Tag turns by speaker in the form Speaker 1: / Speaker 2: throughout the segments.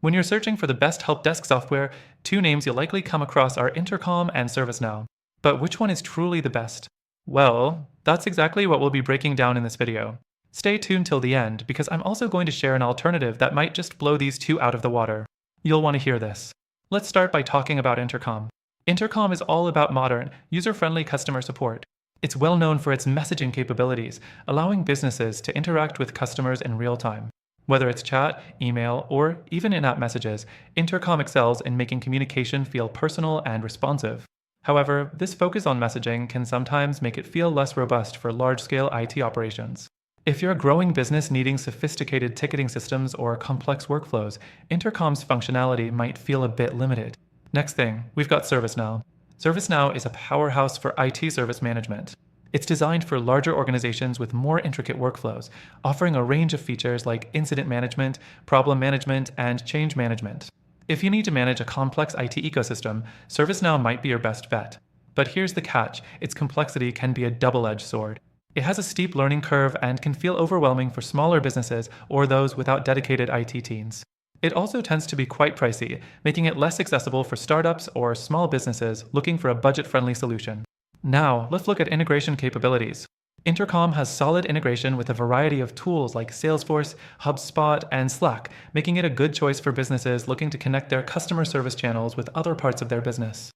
Speaker 1: When you're searching for the best help desk software, two names you'll likely come across are Intercom and ServiceNow. But which one is truly the best? Well, that's exactly what we'll be breaking down in this video. Stay tuned till the end, because I'm also going to share an alternative that might just blow these two out of the water. You'll want to hear this. Let's start by talking about Intercom. Intercom is all about modern, user-friendly customer support. It's well known for its messaging capabilities, allowing businesses to interact with customers in real time. Whether it's chat, email, or even in-app messages, Intercom excels in making communication feel personal and responsive. However, this focus on messaging can sometimes make it feel less robust for large-scale IT operations. If you're a growing business needing sophisticated ticketing systems or complex workflows, Intercom's functionality might feel a bit limited. Next thing, we've got ServiceNow. ServiceNow is a powerhouse for IT service management. It's designed for larger organizations with more intricate workflows, offering a range of features like incident management, problem management, and change management. If you need to manage a complex IT ecosystem, ServiceNow might be your best bet. But here's the catch: its complexity can be a double-edged sword. It has a steep learning curve and can feel overwhelming for smaller businesses or those without dedicated IT teams. It also tends to be quite pricey, making it less accessible for startups or small businesses looking for a budget-friendly solution. Now, let's look at integration capabilities. Intercom has solid integration with a variety of tools like Salesforce, HubSpot, and Slack, making it a good choice for businesses looking to connect their customer service channels with other parts of their business.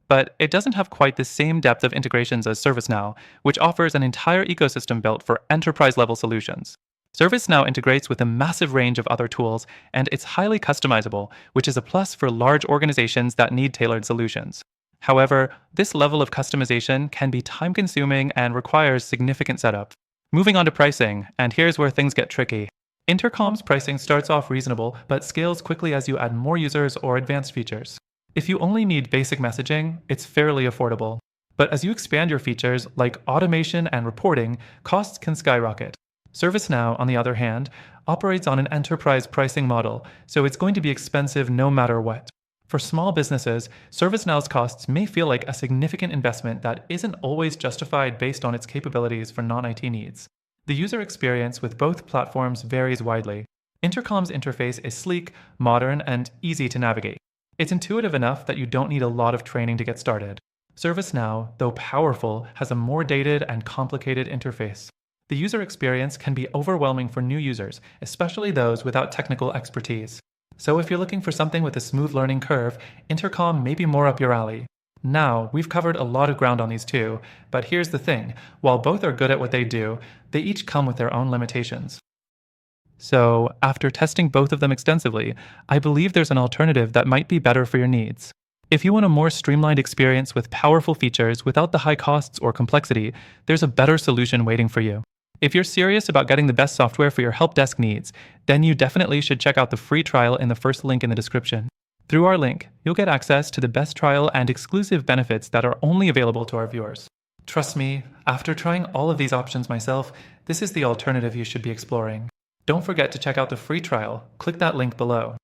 Speaker 1: But it doesn't have quite the same depth of integrations as ServiceNow, which offers an entire ecosystem built for enterprise-level solutions. ServiceNow integrates with a massive range of other tools, and it's highly customizable, which is a plus for large organizations that need tailored solutions. However, this level of customization can be time-consuming and requires significant setup. Moving on to pricing, and here's where things get tricky. Intercom's pricing starts off reasonable, but scales quickly as you add more users or advanced features. If you only need basic messaging, it's fairly affordable. But as you expand your features, like automation and reporting, costs can skyrocket. ServiceNow, on the other hand, operates on an enterprise pricing model, so it's going to be expensive no matter what. For small businesses, ServiceNow's costs may feel like a significant investment that isn't always justified based on its capabilities for non-IT needs. The user experience with both platforms varies widely. Intercom's interface is sleek, modern, and easy to navigate. It's intuitive enough that you don't need a lot of training to get started. ServiceNow, though powerful, has a more dated and complicated interface. The user experience can be overwhelming for new users, especially those without technical expertise. So if you're looking for something with a smooth learning curve, Intercom may be more up your alley. Now, we've covered a lot of ground on these two, but here's the thing: while both are good at what they do, they each come with their own limitations. So, after testing both of them extensively, I believe there's an alternative that might be better for your needs. If you want a more streamlined experience with powerful features without the high costs or complexity, there's a better solution waiting for you. If you're serious about getting the best software for your help desk needs, then you definitely should check out the free trial in the first link in the description. Through our link, you'll get access to the best trial and exclusive benefits that are only available to our viewers. Trust me, after trying all of these options myself, this is the alternative you should be exploring. Don't forget to check out the free trial. Click that link below.